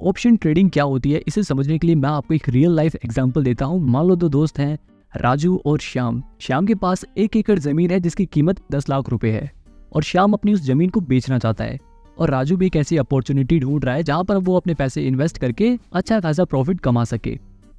Option trading क्या होती है इसे समझने के लिए मैं आपको एक रियल लाइफ एग्जांपल देता हूँ। मान लो दो दोस्त हैं, राजू और श्याम। श्याम के पास 1 एकड़ जमीन है जिसकी कीमत 10 लाख रुपए है और श्याम अपनी उस जमीन को बेचना चाहता है। और राजू भी एक ऐसी अपॉर्चुनिटी ढूंढ रहा है जहां पर वो अपने पैसे इन्वेस्ट करके अच्छा खासा प्रॉफिट कमा सके।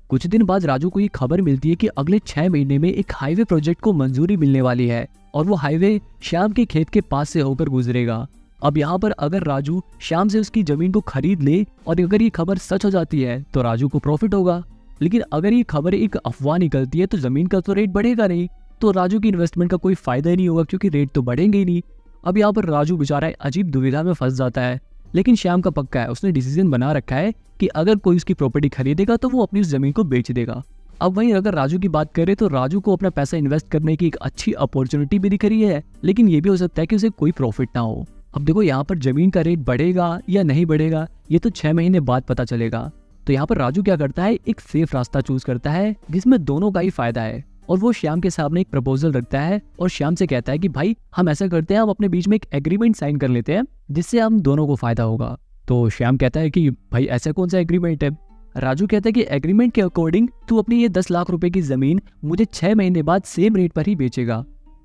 कुछ दिन बाद राजू को ये खबर मिलती है कि अगले 6 महीने में एक हाईवे प्रोजेक्ट को मंजूरी मिलने वाली है और वो हाईवे श्याम के खेत के पास से होकर गुजरेगा। अब यहाँ पर अगर राजू श्याम से उसकी जमीन को खरीद ले और अगर ये खबर सच हो जाती है तो राजू को प्रॉफिट होगा, लेकिन अगर ये खबर एक अफवाह निकलती है तो जमीन का तो रेट बढ़ेगा नहीं, तो राजू की इन्वेस्टमेंट का कोई फायदा ही नहीं होगा क्योंकि रेट तो बढ़ेंगे ही नहीं। अब यहाँ पर राजू बेचारा अजीब दुविधा में फंस जाता है, लेकिन श्याम का पक्का है, उसने डिसीजन बना रखा है कि अगर कोई उसकी प्रॉपर्टी खरीदेगा तो वो अपनी उस जमीन को बेच देगा। अब वहीं अगर राजू की बात करें तो राजू को अपना पैसा इन्वेस्ट करने की एक अच्छी अपॉर्चुनिटी भी दिख रही है, लेकिन ये भी हो सकता है कि उसे कोई प्रॉफिट ना हो। अब देखो यहाँ पर जमीन का रेट बढ़ेगा या नहीं बढ़ेगा ये तो 6 महीने बाद पता चलेगा। तो यहाँ पर राजू क्या करता है, एक सेफ रास्ता चूज करता है जिसमें दोनों का ही फायदा है और वो श्याम के सामने एक प्रपोजल रखता है और श्याम से कहता है कि भाई हम ऐसा करते हैं, हम अपने बीच में एक एग्रीमेंट साइन कर लेते हैं जिससे हम दोनों को फायदा होगा। तो श्याम कहता है कि भाई ऐसा कौन सा एग्रीमेंट है। राजू कहता है कि एग्रीमेंट के अकॉर्डिंग तू अपनी ये 10 लाख रुपए की जमीन मुझे 6 महीने बाद सेम रेट पर ही बेचेगा।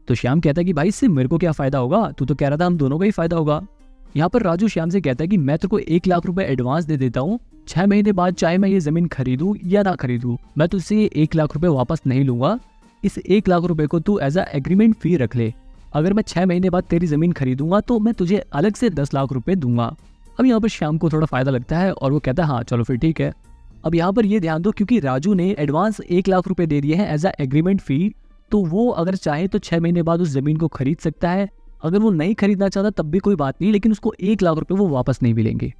तो श्याम कहता है कि भाई इससे मेरे को क्या फायदा होगा, तू तो कह रहा था हम दोनों का ही फायदा होगा। यहाँ पर राजू श्याम से कहता है कि मैं तेरे को 1 लाख रुपए एडवांस दे देता हूँ, 6 महीने बाद चाहे मैं ये जमीन खरीदूं या ना खरीदूं मैं तुझसे ये 1 लाख रुपए वापस नहीं लूंगा। इस 1 लाख रुपए को तू एज अ एग्रीमेंट फी रख ले। अगर मैं 6 महीने बाद तेरी जमीन खरीदूंगा तो मैं तुझे अलग से 10 लाख रुपए दूंगा। अब यहाँ पर श्याम को थोड़ा फायदा लगता है और वो कहता है हाँ चलो फिर ठीक है। अब यहाँ पर ये ध्यान दो क्योंकि राजू ने एडवांस 1 लाख रुपए दे दिए हैं एज अ एग्रीमेंट फी, तो वो अगर चाहे तो 6 महीने बाद उस जमीन को खरीद सकता है। अगर वो नहीं खरीदना चाहता तब भी कोई बात नहीं, लेकिन उसको 1 लाख रुपए वो वापस नहीं मिलेंगे।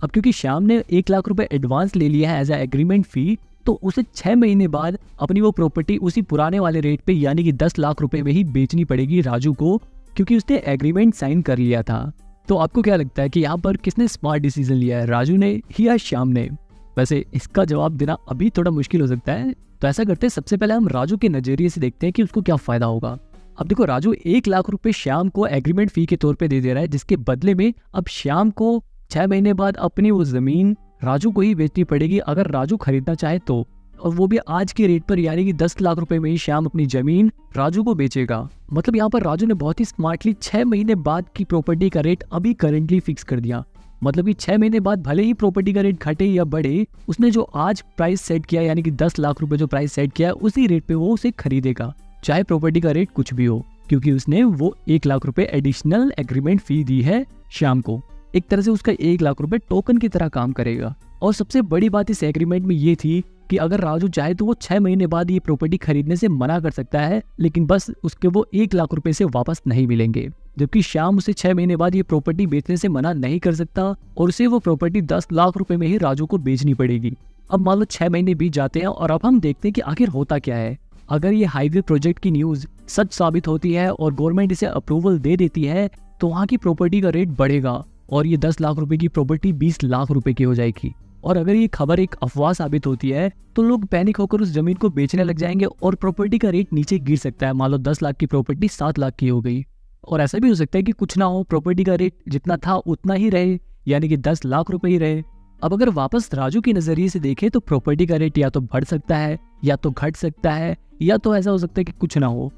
अब क्योंकि श्याम ने 1 लाख रुपए एडवांस ले लिया है एज अ एग्रीमेंट फी, तो उसे 6 महीने बाद अपनी वो प्रॉपर्टी उसी पुराने वाले रेट पे यानी कि 10 लाख रुपए में ही बेचनी पड़ेगी राजू को, क्योंकि उसने एग्रीमेंट साइन कर लिया था। तो आपको क्या लगता है कि यहाँ पर किसने स्मार्ट डिसीजन लिया है, राजू ने या श्याम ने? वैसे इसका जवाब देना अभी थोड़ा मुश्किल हो सकता है, तो ऐसा करते हैं सबसे पहले हम राजू के नजरिए से देखते हैं कि उसको क्या फायदा होगा। अब देखो राजू 1 लाख रुपए श्याम को एग्रीमेंट फी के तौर पे दे रहा है, जिसके बदले में अब श्याम को 6 महीने बाद अपनी वो जमीन राजू को ही बेचनी पड़ेगी अगर राजू खरीदना चाहे तो, और वो भी आज के रेट पर यानी कि 10 लाख रुपए में ही श्याम अपनी जमीन राजू को बेचेगा। मतलब यहाँ पर राजू ने बहुत ही स्मार्टली 6 महीने बाद की प्रॉपर्टी का रेट अभी करेंटली फिक्स कर दिया। मतलब कि 6 महीने बाद भले ही प्रॉपर्टी का रेट घटे या बढ़े, उसने जो आज प्राइस सेट किया यानी कि 10 लाख रुपए जो प्राइस सेट किया उसी रेट पे वो उसे खरीदेगा, चाहे प्रॉपर्टी का रेट कुछ भी हो, क्योंकि उसने वो 1 लाख रुपए एडिशनल एग्रीमेंट फी दी है श्याम को। एक तरह से उसका 1 लाख रुपए टोकन की तरह काम करेगा। और सबसे बड़ी बात इस एग्रीमेंट में ये थी कि अगर राजू चाहे तो वो 6 महीने बाद ये प्रॉपर्टी खरीदने से मना कर सकता है, लेकिन बस उसके वो 1 लाख रुपए से वापस नहीं मिलेंगे। जबकि श्याम उसे 6 महीने बाद ये प्रॉपर्टी बेचने से मना नहीं कर सकता और उसे वो प्रॉपर्टी 10 लाख रुपए में ही राजू को बेचनी पड़ेगी। अब मान लो 6 महीने बीत जाते हैं और अब हम देखते हैं कि आखिर होता क्या है। अगर ये हाईवे प्रोजेक्ट की न्यूज सच साबित होती है और गवर्नमेंट इसे अप्रूवल दे देती है तो वहाँ की प्रॉपर्टी का रेट बढ़ेगा और ये 10 लाख रुपए की प्रॉपर्टी 20 लाख रुपए की हो जाएगी। और अगर ये खबर एक अफवाह साबित होती है तो लोग पैनिक होकर उस जमीन को बेचने लग जाएंगे और प्रॉपर्टी का रेट नीचे गिर सकता है। मान लो 10 लाख की प्रॉपर्टी 7 लाख की हो गई। और ऐसा भी हो सकता है कि कुछ ना हो, प्रॉपर्टी का रेट जितना था उतना ही रहे, यानी कि 10 लाख रुपए ही रहे। अब अगर वापस राजू के नजरिए से देखें तो प्रॉपर्टी का रेट या तो बढ़ सकता है या तो घट सकता है या तो ऐसा हो सकता है कि कुछ ना हो।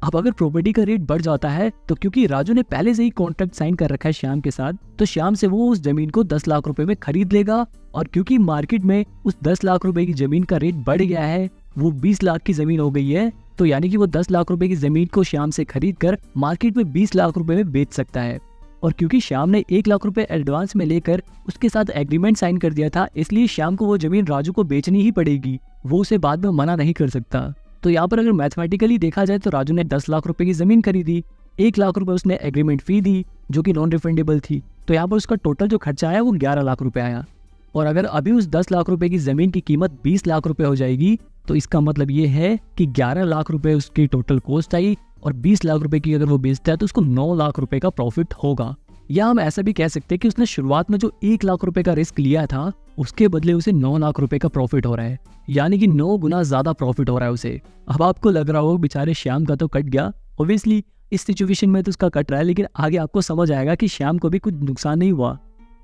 अब अगर प्रॉपर्टी का रेट बढ़ जाता है तो क्योंकि राजू ने पहले से ही कॉन्ट्रैक्ट साइन कर रखा है श्याम के साथ, तो श्याम से वो उस जमीन को 10 लाख रुपए में खरीद लेगा। और क्योंकि मार्केट में उस 10 लाख रुपए की जमीन का रेट बढ़ गया है, वो 20 लाख की जमीन हो गई है, तो यानी कि वो 10 लाख रुपए की जमीन को श्याम से खरीद कर मार्केट में 20 लाख रुपए में बेच सकता है। और क्योंकि श्याम ने 1 लाख रुपए एडवांस में लेकर उसके साथ एग्रीमेंट साइन कर दिया था, इसलिए श्याम को वो जमीन राजू को बेचनी ही पड़ेगी, वो उसे बाद में मना नहीं कर सकता। तो यहाँ पर अगर मैथमेटिकली देखा जाए तो राजू ने 10 लाख रुपए की जमीन खरीदी, 1 लाख रुपए उसने एग्रीमेंट फी दी जो कि नॉन रिफंडेबल थी, तो यहाँ पर उसका टोटल जो खर्चा आया वो 11 लाख रुपए आया। और अगर अभी उस 10 लाख रुपए की जमीन की कीमत 20 लाख रुपए हो जाएगी तो इसका मतलब ये है कि 11 लाख रुपए उसकी टोटल कॉस्ट आई और 20 लाख रुपए की अगर वो बेचता है तो उसको 9 लाख रुपए का प्रॉफिट होगा। या हम ऐसा भी कह सकते हैं कि उसने शुरुआत में जो 1 लाख रुपए का रिस्क लिया था उसके बदले उसे 9 लाख रुपए का प्रॉफिट हो रहा है, यानी कि 9 गुना ज्यादा प्रॉफिट हो रहा है उसे। अब आपको लग रहा हो बेचारे श्याम का तो कट गया, ऑब्वियसली इस सिचुएशन में तो उसका कट रहा है, लेकिन आगे आपको समझ आएगा कि श्याम को भी कुछ नुकसान नहीं हुआ।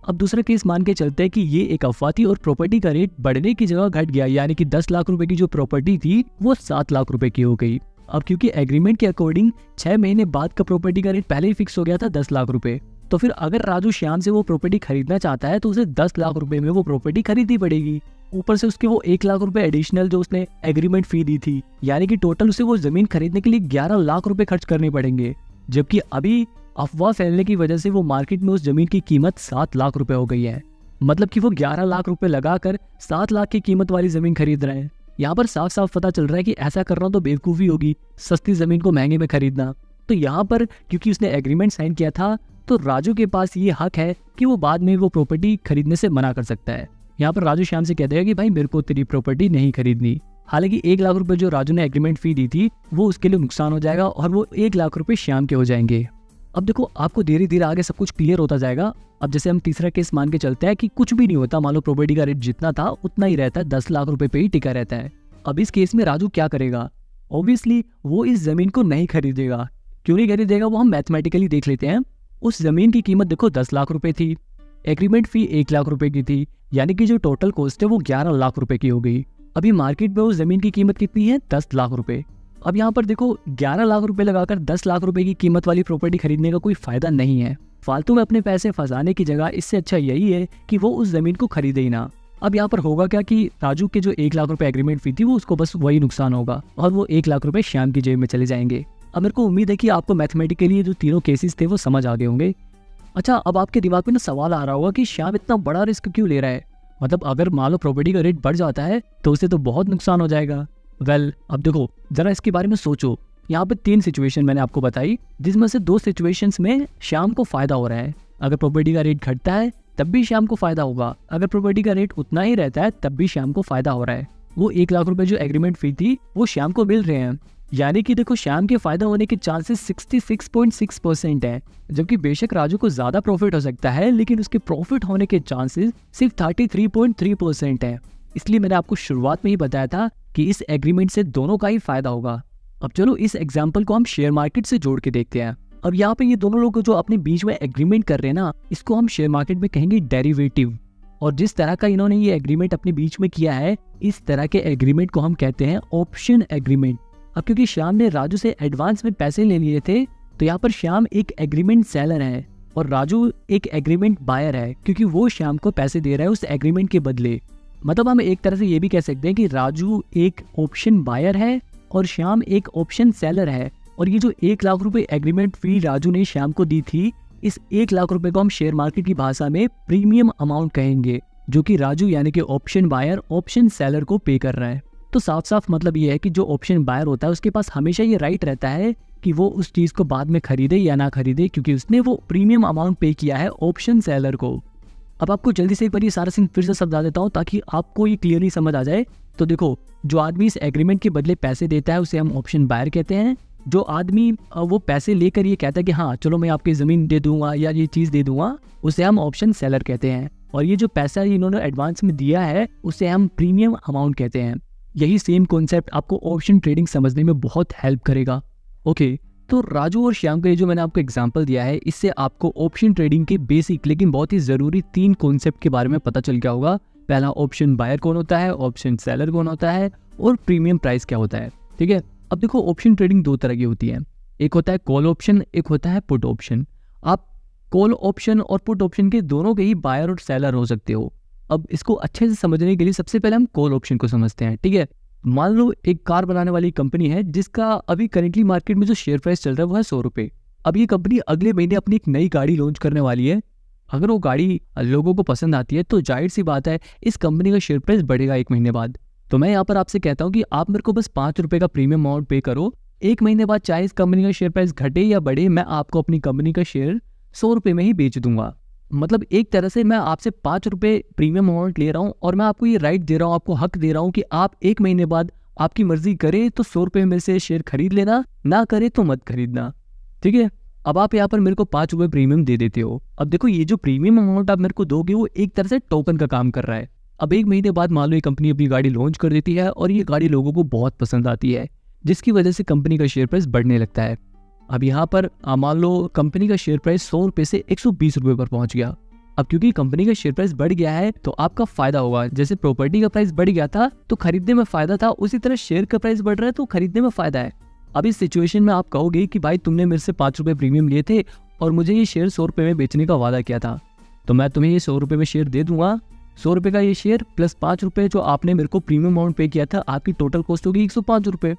अब दूसरा केस मान के चलते हैं कि ये एक अफवाह थी और प्रॉपर्टी का रेट बढ़ने की जगह घट गया, यानी कि 10 लाख रुपए की जो प्रॉपर्टी थी वो 7 लाख रुपए की हो गई। अब क्योंकि एग्रीमेंट के अकॉर्डिंग 6 महीने बाद का प्रॉपर्टी का रेट पहले ही फिक्स हो गया था 10 लाख रुपए, तो फिर अगर राजू श्याम से वो प्रॉपर्टी खरीदना चाहता है तो उसे 10 लाख रुपए में वो प्रॉपर्टी खरीदनी पड़ेगी। ऊपर से उसके वो 1 लाख रुपए एडिशनल जो उसने एग्रीमेंट फी दी थी, यानी कि टोटल उसे वो जमीन खरीदने के लिए 11 लाख रुपए खर्च करने पड़ेंगे। जबकि अभी अफवाह फैलने की वजह से वो मार्केट में उस जमीन की कीमत 7 लाख रुपए हो गई है। मतलब कि वो 11 लाख रुपए लगाकर 7 लाख की कीमत वाली जमीन खरीद रहे हैं। यहाँ पर साफ साफ पता चल रहा है कि ऐसा करना तो बेवकूफ़ी होगी, सस्ती जमीन को महंगे में खरीदना। तो यहाँ पर क्योंकि उसने एग्रीमेंट साइन किया था तो राजू के पास ये हक है कि वो बाद में वो प्रॉपर्टी खरीदने से मना कर सकता है। यहाँ पर राजू श्याम से कह देगा कि भाई मेरे को तेरी प्रॉपर्टी नहीं खरीदनी। हालांकि 1 लाख रुपए जो राजू ने एग्रीमेंट फी दी थी वो उसके लिए नुकसान हो जाएगा और वो 1 लाख रुपए श्याम के हो जाएंगे। अब देखो आपको धीरे धीरे आगे सब कुछ क्लियर होता जाएगा। अब जैसे हम तीसरा केस मान के चलते हैं कि कुछ भी नहीं होता, मान लो प्रॉपर्टी का रेट जितना था उतना ही रहता है, 10 लाख रुपए पे ही टिका रहता है। अब इस केस में राजू क्या करेगा? ऑब्वियसली वो इस जमीन को नहीं खरीदेगा। क्यों नहीं खरीदेगा वो हम मैथमेटिकली देख लेते हैं। उस जमीन की कीमत देखो 10 लाख रुपए थी, एग्रीमेंट फी 1 लाख रुपए की थी, यानी कि जो टोटल कॉस्ट है वो 11 लाख रुपए की हो गई। अभी मार्केट में उस जमीन की कीमत कितनी है? 10 लाख रुपए। अब यहाँ पर देखो 11 लाख रुपए लगाकर 10 लाख रुपए की कीमत वाली प्रॉपर्टी खरीदने का कोई फायदा नहीं है। फालतू में अपने पैसे फंसाने की जगह इससे अच्छा यही है कि वो उस जमीन को खरीदे ही ना। अब यहाँ पर होगा क्या कि राजू के जो 1 लाख रुपए एग्रीमेंट फी थी वो उसको बस वही नुकसान होगा और वो 1 लाख रुपए श्याम की जेब में चले जाएंगे। अब मेरे को उम्मीद है कि आपको मैथमेटिकली जो तीनों केसेस थे वो समझ आ गए होंगे। अच्छा, अब आपके दिमाग में ना सवाल आ रहा होगा कि श्याम इतना बड़ा रिस्क क्यों ले रहा है? मतलब अगर मान लो प्रॉपर्टी का रेट बढ़ जाता है तो उसे तो बहुत नुकसान हो जाएगा। अब देखो जरा इसके बारे में सोचो। यहाँ पे 3 सिचुएशन मैंने आपको बताई, जिसमें से 2 सिचुएशंस में श्याम को फायदा हो रहा है। अगर प्रॉपर्टी का रेट घटता है तब भी श्याम को फायदा होगा, अगर प्रॉपर्टी का रेट उतना ही रहता है तब भी श्याम को फायदा हो रहा है। वो 1 लाख रुपए जो एग्रीमेंट फी थी वो श्याम को मिल रहे हैं, यानी कि देखो श्याम के फायदा होने के चांसेस 66.6% है। जबकि बेशक राजू को ज्यादा प्रॉफिट हो सकता है लेकिन उसके प्रॉफिट होने के चांसेस सिर्फ 33.3% है। इसलिए मैंने आपको शुरुआत में ही बताया था कि इस एग्रीमेंट से दोनों का ही फायदा होगा। अब चलो इस एग्जाम्पल को हम शेयर मार्केट से जोड़ के देखते हैं। अब यहाँ पे ये दोनों लोग जो अपने बीच में एग्रीमेंट कर रहे हैं ना, इसको हम शेयर मार्केट में कहेंगे डेरिवेटिव। और जिस तरह का इन्होंने ये एग्रीमेंट अपने बीच में किया है, इस तरह के एग्रीमेंट को हम कहते हैं ऑप्शन एग्रीमेंट। अब क्योंकि श्याम ने राजू से एडवांस में पैसे ले लिए थे तो यहाँ पर श्याम एक एग्रीमेंट सेलर है और राजू एक एग्रीमेंट बायर है, क्योंकि वो श्याम को पैसे दे रहा है उस एग्रीमेंट के बदले। मतलब हम एक तरह से ये भी कह सकते हैं कि राजू एक ऑप्शन बायर है और श्याम एक ऑप्शन सेलर है। और ये जो 1 लाख रुपए एग्रीमेंट फी राजू ने श्याम को दी थी, इस 1 लाख रुपए को हम शेयर मार्केट की भाषा में प्रीमियम अमाउंट कहेंगे, जो कि राजू यानी कि ऑप्शन बायर ऑप्शन सेलर को पे कर रहा है। तो साफ साफ मतलब ये है कि जो ऑप्शन बायर होता है उसके पास हमेशा ये राइट रहता है कि वो उस चीज को बाद में खरीदे या ना खरीदे, क्योंकि उसने वो प्रीमियम अमाउंट पे किया है ऑप्शन सेलर को। अब आपको जल्दी से एक बार ये सारा सीन फिर से समझा देता हूँ ताकि आपको ये क्लियरली समझ आ जाए। तो देखो, जो आदमी इस एग्रीमेंट के बदले पैसे देता है उसे हम ऑप्शन बायर कहते हैं। जो आदमी वो पैसे लेकर ये कहता है कि हाँ चलो मैं आपकी जमीन दे दूंगा या ये चीज दे दूंगा, उसे हम ऑप्शन सेलर कहते हैं। और ये जो पैसा इन्होंने एडवांस में दिया है उसे हम प्रीमियम अमाउंट कहते हैं। यही सेम कॉन्सेप्ट आपको ऑप्शन ट्रेडिंग समझने में बहुत हेल्प करेगा। ओके, तो राजू और श्याम का ये जो मैंने आपको एग्जांपल दिया है, इससे आपको ऑप्शन ट्रेडिंग के बेसिक लेकिन बहुत ही जरूरी 3 कॉन्सेप्ट के बारे में पता चल गया होगा। पहला, ऑप्शन बायर कौन होता है, ऑप्शन सेलर कौन होता है और प्रीमियम प्राइस क्या होता है। ठीक है, अब देखो ऑप्शन ट्रेडिंग 2 तरह की होती है, एक होता है कॉल ऑप्शन, एक होता है पुट ऑप्शन। आप कॉल ऑप्शन और पुट ऑप्शन के दोनों के ही बायर और सेलर हो सकते हो। अब इसको अच्छे से समझने के लिए सबसे पहले हम कॉल ऑप्शन को समझते हैं। ठीक है, मान लो एक कार बनाने वाली कंपनी है जिसका अभी करेंटली मार्केट में जो शेयर प्राइस चल रहा है वो है 100 रुपये। अब ये कंपनी अगले महीने अपनी एक नई गाड़ी लॉन्च करने वाली है। अगर वो गाड़ी लोगों को पसंद आती है तो जाहिर सी बात है इस कंपनी का शेयर प्राइस बढ़ेगा 1 महीने बाद। तो मैं यहाँ पर आपसे कहता हूँ कि आप मेरे को बस 5 रुपये का प्रीमियम अमाउंट पे करो। 1 महीने बाद चाहे इस कंपनी का शेयर प्राइस घटे या बढ़े, मैं आपको अपनी कंपनी का शेयर 100 रुपये में ही बेच दूंगा। मतलब एक तरह से मैं आपसे 5 रुपये प्रीमियम अमाउंट ले रहा हूँ और मैं आपको ये राइट दे रहा हूँ, आपको हक दे रहा हूँ कि आप 1 महीने बाद आपकी मर्जी करे तो 100 रुपये में से शेयर खरीद लेना, ना करे तो मत खरीदना। ठीक है, अब आप यहाँ पर मेरे को 5 रुपये प्रीमियम दे देते हो। अब देखो ये जो प्रीमियम अमाउंट आप मेरे को दोगे वो एक तरह से टोकन का काम कर रहा है। अब 1 महीने बाद मान लो ये कंपनी अपनी गाड़ी लॉन्च कर देती है और ये गाड़ी लोगों को बहुत पसंद आती है, जिसकी वजह से कंपनी का शेयर प्राइस बढ़ने लगता है। अब यहाँ पर मान लो कंपनी का शेयर प्राइस 100 रुपये से 120 रुपये पर पहुंच गया। अब क्योंकि कंपनी का शेयर प्राइस बढ़ गया है तो आपका फायदा होगा। जैसे प्रॉपर्टी का प्राइस बढ़ गया था तो खरीदने में फायदा था, उसी तरह शेयर का प्राइस बढ़ रहा है तो खरीदने में फायदा है। अब इस सिचुएशन में आप कहोगे कि भाई तुमने मेरे से 5 रुपए प्रीमियम लिए थे और मुझे ये शेयर 100 रुपए में बेचने का वादा किया था, तो मैं तुम्हें ये 100 रुपए में शेयर दे दूंगा। 100 रुपए का ये शेयर प्लस 5 रुपए जो आपने मेरे को प्रीमियम अमाउंट पे किया था, आपकी टोटल कॉस्ट होगी 105 रुपए।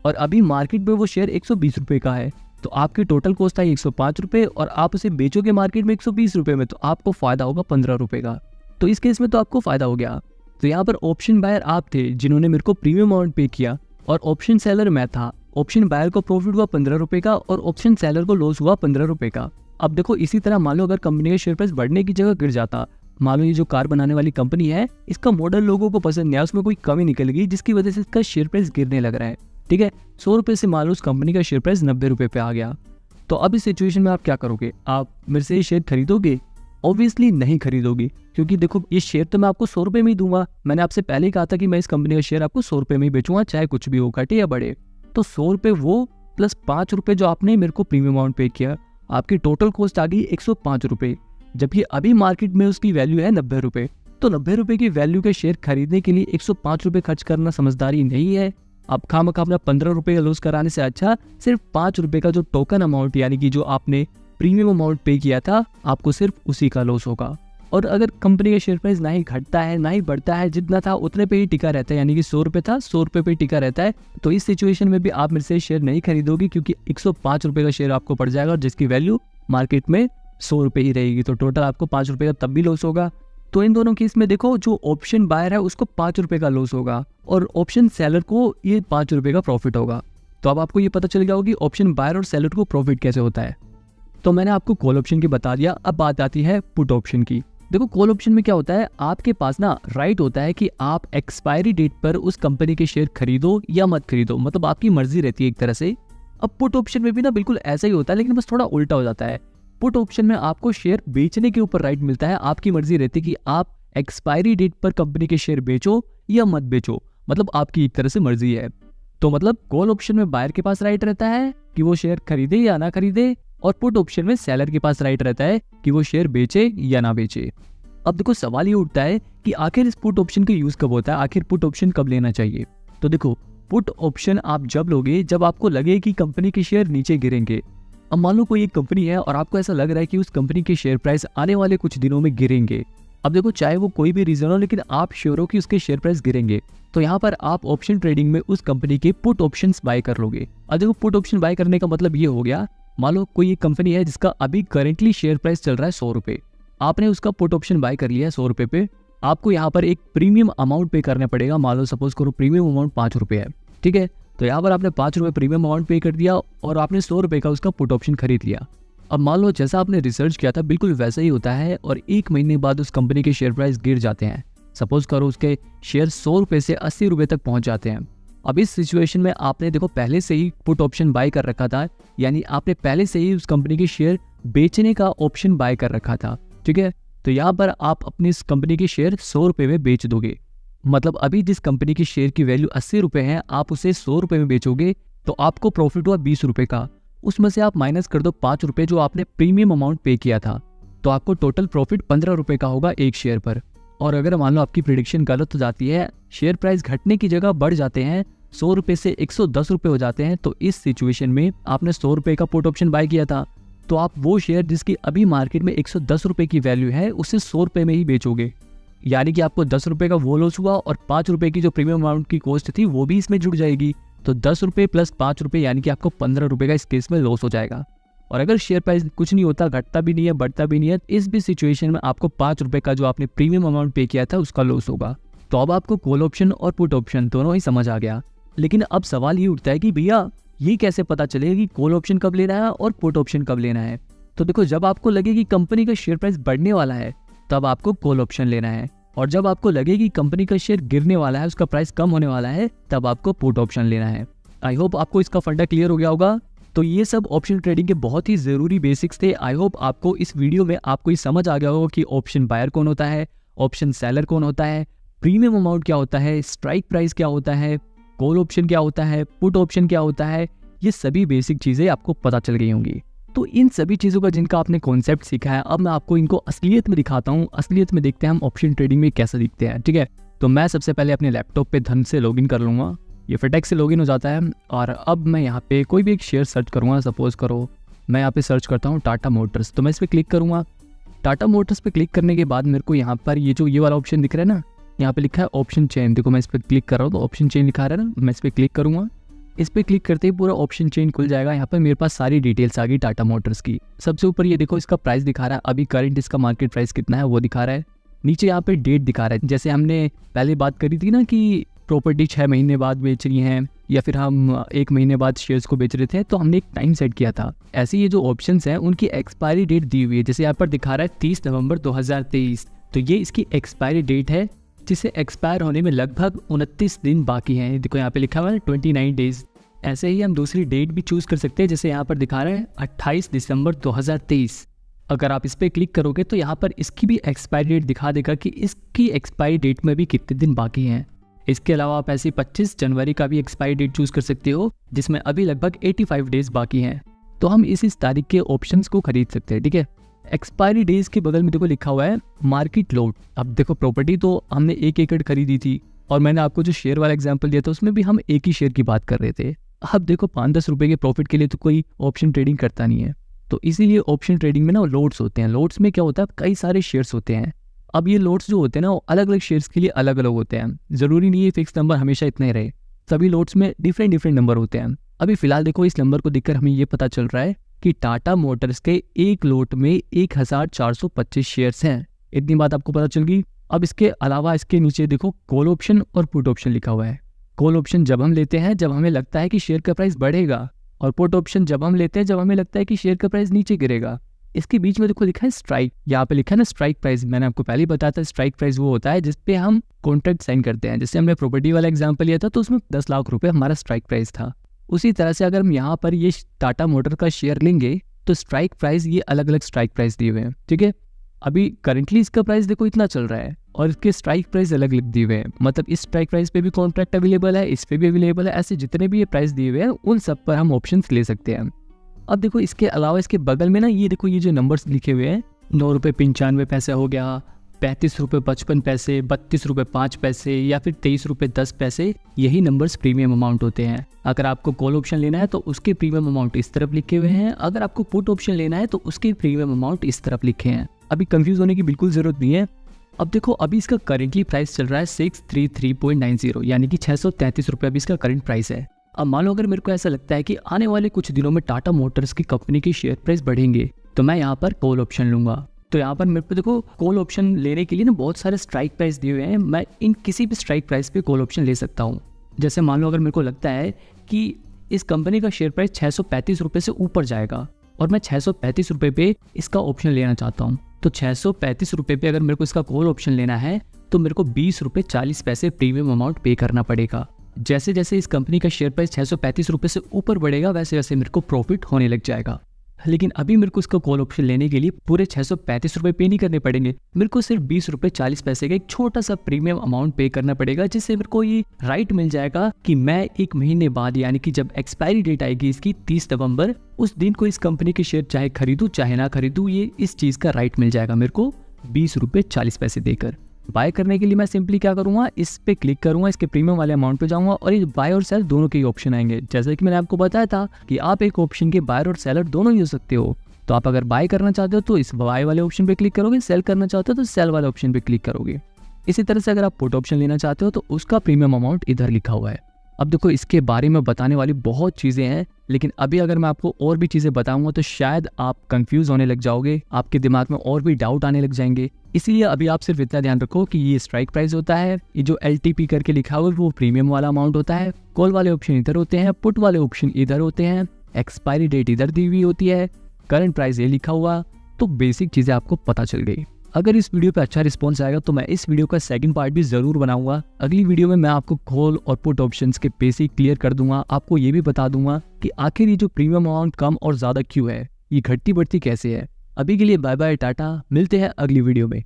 और अभी मार्केट में वो शेयर 120 रुपए का है, तो आपकी टोटल कॉस्ट आई 105 रुपए और आप उसे बेचोगे मार्केट में 120 रुपए में, तो आपको फायदा होगा 15 रुपए का। तो इस केस में तो आपको फायदा हो गया। तो यहाँ पर ऑप्शन बायर आप थे जिन्होंने मेरे को प्रीमियम अमाउंट पे किया और ऑप्शन सेलर मैं था। ऑप्शन बायर को प्रॉफिट हुआ 15 रुपए का और ऑप्शन सेलर को लॉस हुआ 15 रुपए का। अब देखो इसी तरह मान लो अगर कंपनी का शेयर प्राइस बढ़ने की जगह गिर जाता, मान लो ये जो कार बनाने वाली कंपनी है इसका मॉडल लोगों को पसंद नहीं है, उसमें कोई कमी निकल गई जिसकी वजह से इसका शेयर प्राइस गिरने लग रहा है। ठीक है, 100 रुपए से मान लो उस कंपनी का शेयर प्राइस 90 रुपए पे आ गया, तो अब इस सिचुएशन में आप क्या करोगे? आप मेरे से ये शेयर खरीदोगे? ऑब्वियसली नहीं खरीदोगे, क्योंकि देखो ये शेयर तो मैं आपको 100 रुपए में ही दूंगा। मैंने आपसे पहले ही कहा था कि मैं इस कंपनी का शेयर आपको 100 रुपए में ही बेचूंगा, चाहे कुछ भी हो, घटे या बढ़े। तो 100 रुपए वो प्लस 5 रुपए जो आपने मेरे को प्रीमियम अमाउंट पे किया, आपकी टोटल कॉस्ट आ गई 105 रुपए, जबकि अभी मार्केट में उसकी वैल्यू है 90 रुपए। तो 90 रुपए की वैल्यू के शेयर खरीदने के लिए 105 रुपए खर्च करना समझदारी नहीं है। अब खामखा अपना 15 रुपए का लॉस कराने से अच्छा सिर्फ 5 रुपए का जो टोकन अमाउंट यानी कि जो आपने प्रीमियम अमाउंट पे किया था, आपको सिर्फ उसी का लॉस होगा। और अगर कंपनी का शेयर प्राइस ना ही घटता है ना ही बढ़ता है, जितना था उतने पे ही टिका रहता है, यानी कि 100 रुपए था 100 रुपए पे टिका रहता है, तो इस सिचुएशन में भी आप मेरे से शेयर नहीं खरीदोगे, क्योंकि 105 रुपए का शेयर आपको पड़ जाएगा और जिसकी वैल्यू मार्केट में 100 रुपए ही रहेगी, तो टोटल आपको 5 रुपए का तब भी लॉस होगा। तो इन दोनों केस में देखो जो ऑप्शन बायर है उसको 5 रुपए का लॉस होगा और ऑप्शन सेलर को ये 5 रुपए का प्रॉफिट होगा। तो अब आपको ये पता चल गया होगा कि ऑप्शन बायर और सेलर को प्रॉफिट कैसे होता है। तो मैंने आपको कॉल ऑप्शन की बता दिया, अब बात आती है पुट ऑप्शन की। देखो कॉल ऑप्शन में क्या होता है, आपके पास ना राइट होता है कि आप एक्सपायरी डेट पर उस कंपनी के शेयर खरीदो या मत खरीदो, मतलब आपकी मर्जी रहती है एक तरह से। अब पुट ऑप्शन में भी ना बिल्कुल ऐसा ही होता है, लेकिन बस थोड़ा उल्टा हो जाता है। पुट ऑप्शन में आपको शेयर बेचने के ऊपर राइट मिलता है, आपकी मर्जी रहती है कि आप एक्सपायरी डेट पर कंपनी के शेयर बेचो या मत बेचो, मतलब आपकी एक तरह से मर्जी है। तो मतलब कॉल ऑप्शन में बायर के पास राइट रहता है कि वो शेयर खरीदे या ना खरीदे, और पुट ऑप्शन में सेलर के पास राइट रहता है कि वो शेयर बेचे या ना बेचे। अब देखो सवाल ये उठता है कि आखिर इस पुट ऑप्शन का यूज कब होता है, आखिर पुट ऑप्शन कब लेना चाहिए। तो देखो पुट ऑप्शन आप जब लोगे जब आपको लगे कि कंपनी के शेयर नीचे गिरेंगे। अब मान लो कोई एक कंपनी है और आपको ऐसा लग रहा है कि उस कंपनी के शेयर प्राइस आने वाले कुछ दिनों में गिरेंगे। अब देखो चाहे वो कोई भी रीजन हो, लेकिन आप श्योर हो कि उसके शेयर प्राइस गिरेंगे, तो यहाँ पर आप ऑप्शन ट्रेडिंग में उस कंपनी के पुट ऑप्शंस बाय कर लोगे। अब देखो पुट ऑप्शन बाय करने का मतलब ये हो गया, मान लो कोई एक कंपनी है जिसका अभी करेंटली शेयर प्राइस चल रहा है 100 रुपए, आपने उसका पुट ऑप्शन बाय कर लिया है 100 रुपए पे। आपको यहाँ पर एक प्रीमियम अमाउंट पे करना पड़ेगा, मान लो सपोज करो प्रीमियम अमाउंट 5 रुपए है, ठीक है। तो यहाँ पर आपने 5 रुपए प्रीमियम अमाउंट पे कर दिया और आपने 100 रुपए का उसका पुट ऑप्शन खरीद लिया। अब मान लो जैसा आपने रिसर्च किया था बिल्कुल वैसा ही होता है और 1 महीने बाद उस कंपनी के शेयर प्राइस गिर जाते हैं। सपोज करो उसके शेयर 100 रुपए से 80 रुपए तक पहुंच जाते हैं। अब इस सिचुएशन में आपने देखो पहले से ही पुट ऑप्शन बाय कर रखा था, यानी आपने पहले से ही उस कंपनी के शेयर बेचने का ऑप्शन बाय कर रखा था, ठीक है। तो यहाँ पर आप अपनी इस कंपनी के शेयर 100 रुपए में बेच दोगे, मतलब अभी जिस कंपनी के शेयर की वैल्यू 80 रुपए है आप उसे 100 रुपए में बेचोगे, तो आपको प्रॉफिट हुआ 20 रुपए का। उसमें से आप माइनस कर दो 5 रुपए जो आपने प्रीमियम अमाउंट पे किया था, तो आपको टोटल प्रॉफिट 15 रुपए का होगा एक शेयर पर। और अगर मान लो आपकी प्रेडिक्शन गलत हो जाती है, शेयर प्राइस घटने की जगह बढ़ जाते हैं, 100 रुपए से 110 रुपए हो जाते हैं, तो इस सिचुएशन में आपने 100 रुपए का पुट ऑप्शन बाय किया था, तो आप वो शेयर जिसकी अभी मार्केट में 110 रुपए की वैल्यू है उसे 100 रुपए में ही बेचोगे, यानी कि आपको 10 रुपए का वो लॉस हुआ और 5 रुपए की जो प्रीमियम अमाउंट की कॉस्ट थी वो भी इसमें जुड़ जाएगी। तो 10 रुपए प्लस 5 रुपए यानी कि आपको 15 रुपए का इस केस में लॉस हो जाएगा। और अगर शेयर प्राइस कुछ नहीं होता, घटता भी नहीं है बढ़ता भी नहीं है, इस भी सिचुएशन में आपको 5 रुपए का जो आपने प्रीमियम अमाउंट पे किया था उसका लॉस होगा। तो अब आपको कॉल ऑप्शन और पुट ऑप्शन दोनों ही समझ आ गया। लेकिन अब सवाल ये उठता है कि भैया ये कैसे पता चलेगा कि कॉल ऑप्शन कब लेना है और पुट ऑप्शन कब लेना है। तो देखो जब आपको लगे कि कंपनी का शेयर प्राइस बढ़ने वाला है तब आपको कॉल ऑप्शन लेना है, और जब आपको लगे कि कंपनी का शेयर गिरने वाला है, उसका प्राइस कम होने वाला है, तब आपको पुट ऑप्शन लेना है। आई होप आपको इसका फंडा क्लियर हो गया होगा। तो ये सब ऑप्शन ट्रेडिंग के बहुत ही जरूरी बेसिक्स थे। आई होप आपको इस वीडियो में आपको ये समझ आ गया होगा कि ऑप्शन बायर कौन होता है, ऑप्शन सेलर कौन होता है, प्रीमियम अमाउंट क्या होता है, स्ट्राइक प्राइस क्या होता है, कॉल ऑप्शन क्या होता है, पुट ऑप्शन क्या होता है। ये सभी बेसिक चीजें आपको पता चल गई होंगी। तो इन सभी चीज़ों का जिनका आपने कॉन्सेप्ट सीखा है, अब मैं आपको इनको असलियत में दिखाता हूँ। असलियत में देखते हैं हम ऑप्शन ट्रेडिंग में कैसे दिखते हैं, ठीक है। तो मैं सबसे पहले अपने लैपटॉप पे धन से लॉगिन कर लूँगा। ये फटेक से लॉगिन हो जाता है और अब मैं यहाँ पे कोई भी एक शेयर सर्च करूँगा। सपोज करो मैं यहाँ पे सर्च करता हूँ टाटा मोटर्स, तो मैं इस पर क्लिक करूँगा। टाटा मोटर्स पे क्लिक करने के बाद मेरे को यहाँ पर ये वाला ऑप्शन दिख रहा है ना, यहाँ पे लिखा है ऑप्शन चेन। देखो मैं इस पर क्लिक कर रहा हूँ तो ऑप्शन चेन लिखा रहा है ना, मैं इस पर क्लिक करूँगा। इस पर क्लिक करते ही पूरा ऑप्शन चेन खुल जाएगा। यहाँ पर मेरे पास सारी डिटेल्स आ गई टाटा मोटर्स की। सबसे ऊपर ये देखो इसका प्राइस दिखा रहा है, अभी करंट इसका मार्केट प्राइस कितना है वो दिखा रहा है। नीचे यहाँ पे डेट दिखा रहा है, जैसे हमने पहले बात करी थी ना कि प्रॉपर्टी 6 महीने बाद बेच रही हैं या फिर हम 1 महीने बाद शेयर्स को बेच रहे थे, तो हमने एक टाइम सेट किया था। ऐसे ये जो ऑप्शंस हैं उनकी एक्सपायरी डेट दी हुई है। जैसे यहाँ पर दिखा रहा है 30 नवंबर 2023, तो ये इसकी एक्सपायरी डेट है, जिसे एक्सपायर होने में लगभग 29 दिन बाकी हैं। देखो यहाँ पे लिखा हुआ है 29 डेज। ऐसे ही हम दूसरी डेट भी चूज़ कर सकते हैं, जैसे यहाँ पर दिखा रहा है 28 दिसंबर 2023। अगर आप इस पर क्लिक करोगे तो यहाँ पर इसकी भी एक्सपायरी डेट दिखा देगा कि इसकी एक्सपायरी डेट में भी कितने दिन बाकी हैं। इसके अलावा आप ऐसे 25 जनवरी का भी एक्सपायरी डेट चूज़ कर सकते हो, जिसमें अभी लगभग 85 डेज बाकी हैं। तो हम इस तारीख के ऑप्शंस को खरीद सकते हैं, ठीक है। एक्सपायरी डेज के बगल में देखो लिखा हुआ है मार्केट लोट। अब देखो प्रॉपर्टी तो हमने 1 एकड़ खरीदी थी और मैंने आपको जो शेयर वाला एग्जाम्पल दिया था उसमें भी हम एक ही शेयर की बात कर रहे थे। अब देखो 5-10 रुपए के प्रॉफिट के लिए तो कोई ऑप्शन ट्रेडिंग करता नहीं है, तो इसीलिए ऑप्शन ट्रेडिंग में ना लोट्स होते हैं। लोट्स में क्या होता है, कई सारे शेयर्स होते हैं। अब ये लोट्स जो होते हैं ना वो अलग अलग शेयर्स के लिए अलग अलग होते हैं। ज़रूरी नहीं है फिक्स नंबर हमेशा इतना ही रहे, सभी लोट्स में डिफरेंट नंबर होते हैं। अभी फिलहाल देखो इस नंबर को देखकर हमें ये पता चल रहा है कि टाटा मोटर्स के एक लोट में 1425 शेयर्स हैं। इतनी बात आपको पता चल गई। अब इसके अलावा इसके नीचे देखो कॉल ऑप्शन और पुट ऑप्शन लिखा हुआ है। कॉल ऑप्शन जब हम लेते हैं जब हमें लगता है कि शेयर का प्राइस बढ़ेगा, और पुट ऑप्शन जब हम लेते हैं जब हमें लगता है कि शेयर का प्राइस नीचे गिरेगा। इसके बीच में देखो लिखा है स्ट्राइक, यहाँ पे लिखा है ना स्ट्राइक प्राइस। मैंने आपको पहले ही बताया था स्ट्राइक प्राइस वो होता है जिसपे हम कॉन्ट्रैक्ट साइन करते हैं। जैसे हमने प्रॉपर्टी वाला एग्जांपल लिया था तो उसमें 10 लाख रुपए हमारा स्ट्राइक प्राइस था। उसी तरह से अगर हम यहाँ पर ये टाटा मोटर का शेयर लेंगे तो स्ट्राइक प्राइस ये अलग अलग स्ट्राइक प्राइस दिए हुए हैं, ठीक है। अभी करंटली इसका प्राइस देखो इतना चल रहा है और इसके स्ट्राइक प्राइस अलग अलग दिए हुए हैं। मतलब इस स्ट्राइक प्राइस पे भी कॉन्ट्रैक्ट अवेलेबल है, इस पे भी अवेलेबल है। ऐसे जितने भी ये प्राइस दिए हुए हैं उन सब पर हम ऑप्शंस ले सकते हैं। अब देखो इसके अलावा इसके बगल में ना ये देखो ये जो नंबर्स लिखे हुए हैं 9 रुपये 95 पैसे हो गया, 35 रुपये 55 पैसे, 32 रुपये 5 पैसे या फिर 23 रुपये 10 पैसे, यही नंबर्स प्रीमियम अमाउंट होते हैं। अगर आपको कॉल ऑप्शन लेना है तो उसके प्रीमियम अमाउंट इस तरफ लिखे हुए हैं, अगर आपको पुट ऑप्शन लेना है तो उसके प्रीमियम अमाउंट इस तरफ लिखे हैं। अभी कंफ्यूज होने की बिल्कुल जरूरत नहीं है। अब देखो अभी इसका करेंटली प्राइस चल रहा है 633.90, यानी कि 633 रुपये अभी इसका करंट प्राइस है। अब मान लो अगर मेरे को ऐसा लगता है कि आने वाले कुछ दिनों में टाटा मोटर्स की कंपनी के शेयर प्राइस बढ़ेंगे, तो मैं यहाँ पर कॉल ऑप्शन लूंगा। तो यहाँ पर मेरे को देखो कॉल ऑप्शन लेने के लिए ना बहुत सारे स्ट्राइक प्राइस दिए हुए हैं। मैं इन किसी भी स्ट्राइक प्राइस पे कॉल ऑप्शन ले सकता हूँ। जैसे मान लो अगर मेरे को लगता है कि इस कंपनी का शेयर प्राइस 635 रुपये से ऊपर जाएगा और मैं 635 रुपये पे इसका ऑप्शन लेना चाहता हूँ, तो 635 रुपये पे अगर मेरे को इसका कॉल ऑप्शन लेना है तो मेरे को 20 रुपये 40 पैसे प्रीमियम अमाउंट पे करना पड़ेगा। जैसे जैसे इस कंपनी का शेयर प्राइस 635 रुपये से ऊपर बढ़ेगा वैसे वैसे मेरे को प्रॉफिट होने लग जाएगा। लेकिन अभी मेरे को इसका कॉल ऑप्शन लेने के लिए पूरे 635 रुपये पे नहीं करने पड़ेंगे, मेरे को सिर्फ 20 रुपये 40 पैसे का एक छोटा सा प्रीमियम अमाउंट पे करना पड़ेगा, जिससे मेरे को ये राइट मिल जाएगा कि मैं 1 महीने बाद यानी कि जब एक्सपायरी डेट आएगी इसकी 30 नवंबर, उस दिन को इस कंपनी के शेयर चाहे खरीदूं चाहे ना खरीदूं, ये इस चीज़ का राइट मिल जाएगा मेरे को 20 रुपये 40 पैसे देकर। बाय करने के लिए मैं सिंपली क्या करूंगा, इस पे क्लिक करूंगा, इसके प्रीमियम वाले अमाउंट पे जाऊंगा और ये बाय और सेल दोनों के ही ऑप्शन आएंगे। जैसे कि मैंने आपको बताया था कि आप एक ऑप्शन के बायर और सेलर दोनों ही हो सकते हो। तो आप अगर बाय करना चाहते हो तो इस बाय वाले ऑप्शन पे क्लिक करोगे, सेल करना चाहते हो तो सेल वाले ऑप्शन पे क्लिक करोगे। इसी तरह से अगर आप पुट ऑप्शन लेना चाहते हो तो उसका प्रीमियम अमाउंट इधर लिखा हुआ है। अब देखो इसके बारे में बताने वाली बहुत चीज़ें हैं, लेकिन अभी अगर मैं आपको और भी चीज़ें बताऊंगा तो शायद आप कंफ्यूज होने लग जाओगे, आपके दिमाग में और भी डाउट आने लग जाएंगे। इसलिए अभी आप सिर्फ इतना ध्यान रखो कि ये स्ट्राइक प्राइस होता है, ये जो LTP करके लिखा हुआ है वो प्रीमियम वाला अमाउंट होता है, कॉल वाले ऑप्शन इधर होते हैं, पुट वाले ऑप्शन इधर होते हैं, एक्सपायरी डेट इधर दी हुई होती है, करंट प्राइस ये लिखा हुआ। तो बेसिक चीज़ें आपको पता चल गई। अगर इस वीडियो पे अच्छा रिस्पॉन्स आएगा तो मैं इस वीडियो का सेकंड पार्ट भी ज़रूर बनाऊंगा। अगली वीडियो में मैं आपको कॉल और पुट ऑप्शंस के बेसिक क्लियर कर दूंगा। आपको ये भी बता दूंगा कि आखिर ये जो प्रीमियम अमाउंट कम और ज़्यादा क्यों है, ये घटती बढ़ती कैसे है। अभी के लिए बाय बाय टाटा, मिलते हैं अगली वीडियो में।